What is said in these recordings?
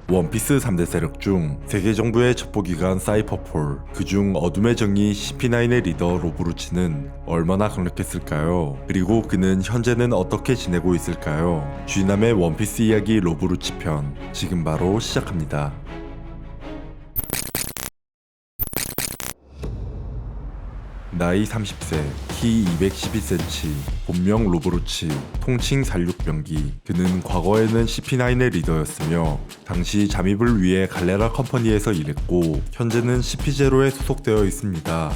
원피스 3대 세력 중 세계 정부의 첩보기관 사이퍼폴, 그중 어둠의 정의 CP9의 리더 로브루치는 얼마나 강력했을까요? 그리고 그는 현재는 어떻게 지내고 있을까요? 쥐남의 원피스 이야기 로브루치 편, 지금 바로 시작합니다. 나이 30세, 키 212cm, 본명 로브루치, 통칭 살육병기. 그는 과거에는 CP9의 리더였으며 당시 잠입을 위해 갈레라 컴퍼니에서 일했고 현재는 CP0에 소속되어 있습니다.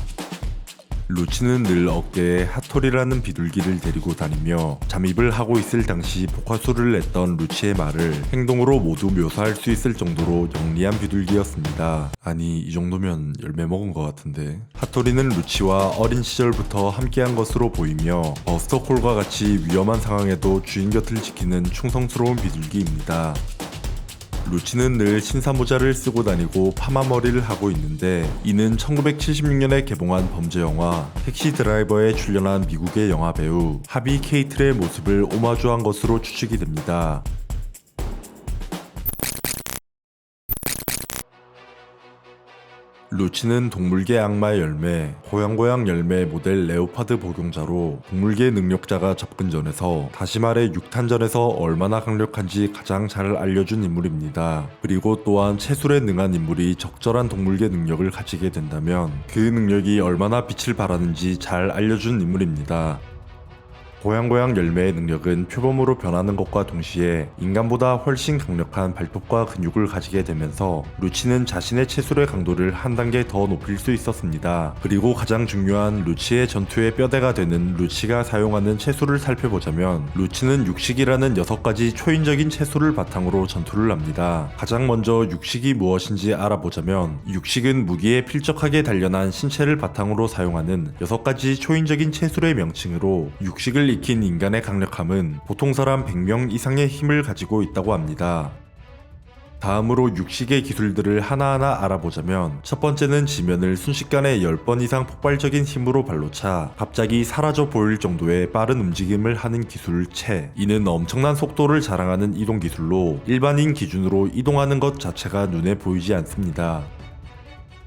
루치는 늘 어깨에 핫토리라는 비둘기를 데리고 다니며 잠입을 하고 있을 당시 복화술을 냈던 루치의 말을 행동으로 모두 묘사할 수 있을 정도로 영리한 비둘기였습니다. 아니, 이 정도면 열매 먹은 것 같은데. 핫토리는 루치와 어린 시절부터 함께한 것으로 보이며 버스터콜과 같이 위험한 상황에도 주인 곁을 지키는 충성스러운 비둘기입니다. 루치는 늘 신사모자를 쓰고 다니고 파마 머리를 하고 있는데 이는 1976년에 개봉한 범죄 영화 택시 드라이버에 출연한 미국의 영화 배우 하비 케이틀의 모습을 오마주한 것으로 추측이 됩니다. 루치는 동물계 악마의 열매, 고양고양 열매 모델 레오파드 복용자로 동물계 능력자가 접근전에서, 다시 말해 6탄전에서 얼마나 강력한지 가장 잘 알려준 인물입니다. 그리고 또한 채술에 능한 인물이 적절한 동물계 능력을 가지게 된다면 그 능력이 얼마나 빛을 발하는지 잘 알려준 인물입니다. 고양고양 열매의 능력은 표범으로 변하는 것과 동시에 인간보다 훨씬 강력한 발톱과 근육을 가지게 되면서 루치는 자신의 채술의 강도를 한 단계 더 높일 수 있었습니다. 그리고 가장 중요한 루치의 전투의 뼈대가 되는 루치가 사용하는 채술을 살펴보자면 루치는 육식이라는 6가지 초인적인 채술을 바탕으로 전투를 합니다. 가장 먼저 육식이 무엇인지 알아보자면 육식은 무기에 필적하게 단련한 신체를 바탕으로 사용하는 6가지 초인적인 채술의 명칭으로 육식을 익힌 인간의 강력함은 보통 사람 100명 이상의 힘을 가지고 있다고 합니다. 다음으로 육식의 기술들을 하나하나 알아보자면 첫 번째는 지면을 순식간에 10번 이상 폭발적인 힘으로 발로 차 갑자기 사라져 보일 정도의 빠른 움직임을 하는 기술 채. 이는 엄청난 속도를 자랑하는 이동 기술로 일반인 기준으로 이동하는 것 자체가 눈에 보이지 않습니다.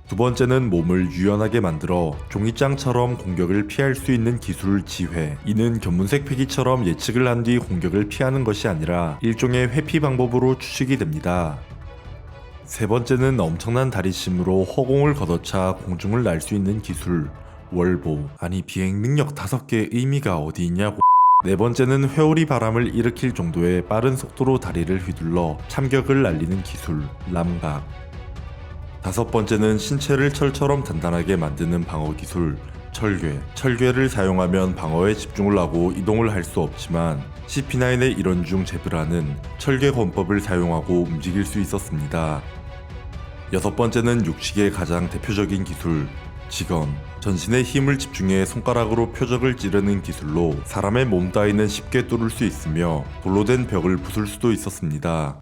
두 번째는 몸을 유연하게 만들어 종이장처럼 공격을 피할 수 있는 기술 지회. 이는 견문색 패기처럼 예측을 한 뒤 공격을 피하는 것이 아니라 일종의 회피 방법으로 추측이 됩니다. 세 번째는 엄청난 다리심으로 허공을 걷어차 공중을 날 수 있는 기술 월보. 아니, 비행 능력 5개의 의미가 어디 있냐고. 네 번째는 회오리 바람을 일으킬 정도의 빠른 속도로 다리를 휘둘러 참격을 날리는 기술 람각. 다섯 번째는 신체를 철처럼 단단하게 만드는 방어 기술 철괴. 철괴를 사용하면 방어에 집중을 하고 이동을 할 수 없지만 CP9의 일원 중 제브라는 철괴 권법을 사용하고 움직일 수 있었습니다. 여섯 번째는 육식의 가장 대표적인 기술 직언. 전신의 힘을 집중해 손가락으로 표적을 찌르는 기술로 사람의 몸 따위는 쉽게 뚫을 수 있으며 돌로 된 벽을 부술 수도 있었습니다.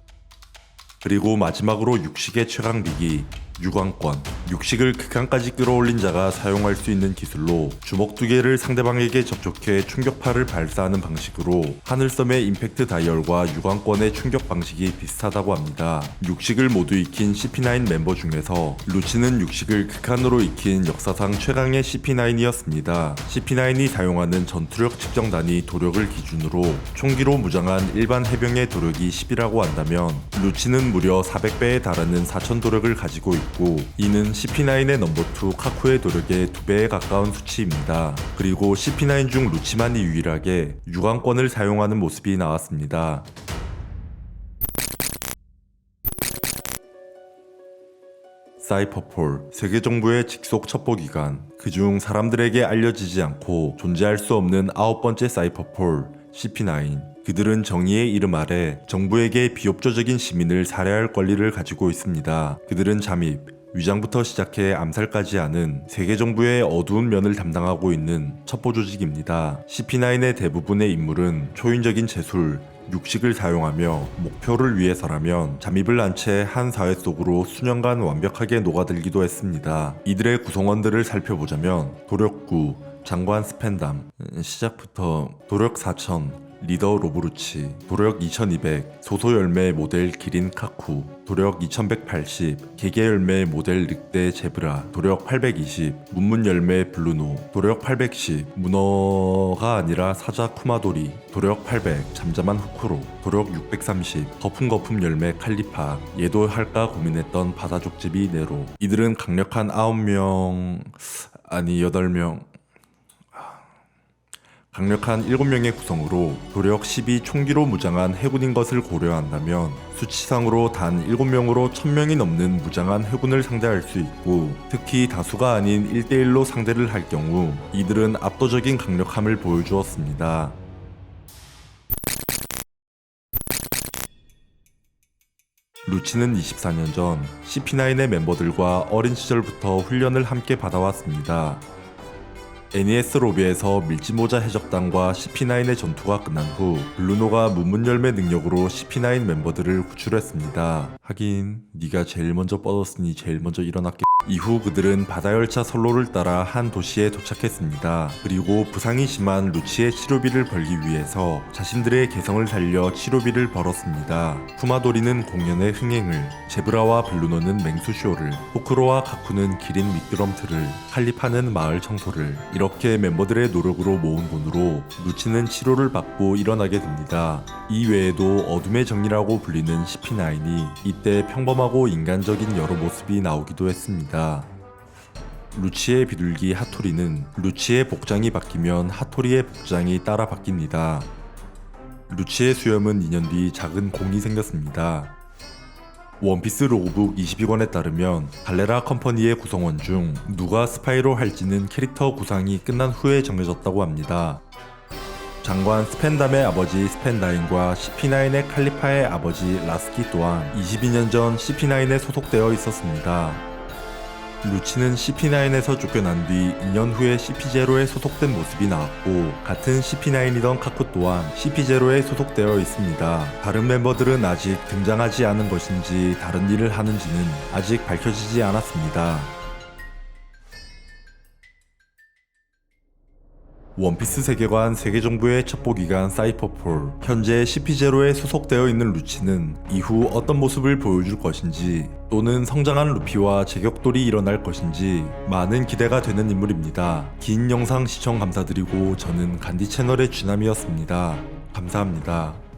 그리고 마지막으로 육식의 최강비기 유광권. 육식을 극한까지 끌어올린 자가 사용할 수 있는 기술로 주먹 2개를 상대방에게 접촉해 충격파를 발사하는 방식으로 하늘섬의 임팩트 다이얼과 유광권의 충격 방식이 비슷하다고 합니다. 육식을 모두 익힌 CP9 멤버 중에서 루치는 육식을 극한으로 익힌 역사상 최강의 CP9이었습니다. CP9이 사용하는 전투력 측정단이 도력을 기준으로 총기로 무장한 일반 해병의 도력이 10이라고 한다면 루치는 무려 400배에 달하는 4000 도력을 가지고 있고 이는 CP9의 넘버2 카쿠의 도력의 2배에 가까운 수치입니다. 그리고 CP9 중 루치만이 유일하게 유광권을 사용하는 모습이 나왔습니다. 사이퍼폴, 세계 정부의 직속 첩보기관. 그중 사람들에게 알려지지 않고 존재할 수 없는 9번째 사이퍼폴, CP9. 그들은 정의의 이름 아래 정부에게 비협조적인 시민을 살해할 권리를 가지고 있습니다. 그들은 잠입, 위장부터 시작해 암살까지 하는 세계 정부의 어두운 면을 담당하고 있는 첩보 조직입니다. CP9의 대부분의 인물은 초인적인 제술, 육식을 사용하며 목표를 위해서라면 잠입을 한 채 한 사회 속으로 수년간 완벽하게 녹아들기도 했습니다. 이들의 구성원들을 살펴보자면 도력구, 장관 스펜담, 시작부터 도력 4000, 리더 로브루치, 도력 2200, 소소 열매 모델 기린 카쿠, 도력 2180, 개개 열매 모델 늑대 제브라, 도력 820, 문문 열매 블루노, 도력 810, 문어가 아니라 사자 쿠마도리, 도력 800, 잠잠한 후크로, 도력 630, 거품거품 열매 칼리파, 얘도 할까 고민했던 바다족제비 네로. 이들은 강력한 9명, 아니 8명, 강력한 7명의 구성으로 도력 12 총기로 무장한 해군인 것을 고려한다면 수치상으로 단 7명으로 1000명이 넘는 무장한 해군을 상대할 수 있고, 특히 다수가 아닌 1대1로 상대를 할 경우 이들은 압도적인 강력함을 보여주었습니다. 루치는 24년 전 CP9의 멤버들과 어린 시절부터 훈련을 함께 받아왔습니다. NES 로비에서 밀짚모자 해적단과 CP9의 전투가 끝난 후 블루노가 문문열매 능력으로 CP9 멤버들을 구출했습니다. 하긴 네가 제일 먼저 뻗었으니 제일 먼저 일어났겠. 이후 그들은 바다열차 선로를 따라 한 도시에 도착했습니다. 그리고 부상이 심한 루치의 치료비를 벌기 위해서 자신들의 개성을 살려 치료비를 벌었습니다. 쿠마도리는 공연의 흥행을, 제브라와 블루노는 맹수쇼를, 호크로와 가쿠는 기린 미끄럼틀을, 칼리파는 마을 청소를, 이렇게 멤버들의 노력으로 모은 돈으로 루치는 치료를 받고 일어나게 됩니다. 이 외에도 어둠의 정리라고 불리는 CP9이 이때 평범하고 인간적인 여러 모습이 나오기도 했습니다. 루치의 비둘기 하토리는 루치의 복장이 바뀌면 하토리의 복장이 따라 바뀝니다. 루치의 수염은 2년 뒤 작은 공이 생겼습니다. 원피스 로그북 22권에 따르면 갈레라 컴퍼니의 구성원 중 누가 스파이로 할지는 캐릭터 구상이 끝난 후에 정해졌다고 합니다. 장관 스펜담의 아버지 스펜다인과 CP9의 칼리파의 아버지 라스키 또한 22년 전 CP9에 소속되어 있었습니다. 루치는 CP9에서 쫓겨난 뒤 2년 후에 CP0에 소속된 모습이 나왔고, 같은 CP9이던 카쿠 또한 CP0에 소속되어 있습니다. 다른 멤버들은 아직 등장하지 않은 것인지 다른 일을 하는지는 아직 밝혀지지 않았습니다. 원피스 세계관 세계정부의 첩보기관 사이퍼폴, 현재 CP0에 소속되어 있는 루치는 이후 어떤 모습을 보여줄 것인지, 또는 성장한 루피와 제격돌이 일어날 것인지 많은 기대가 되는 인물입니다. 긴 영상 시청 감사드리고 저는 간디 채널의 쥐남이었습니다. 감사합니다.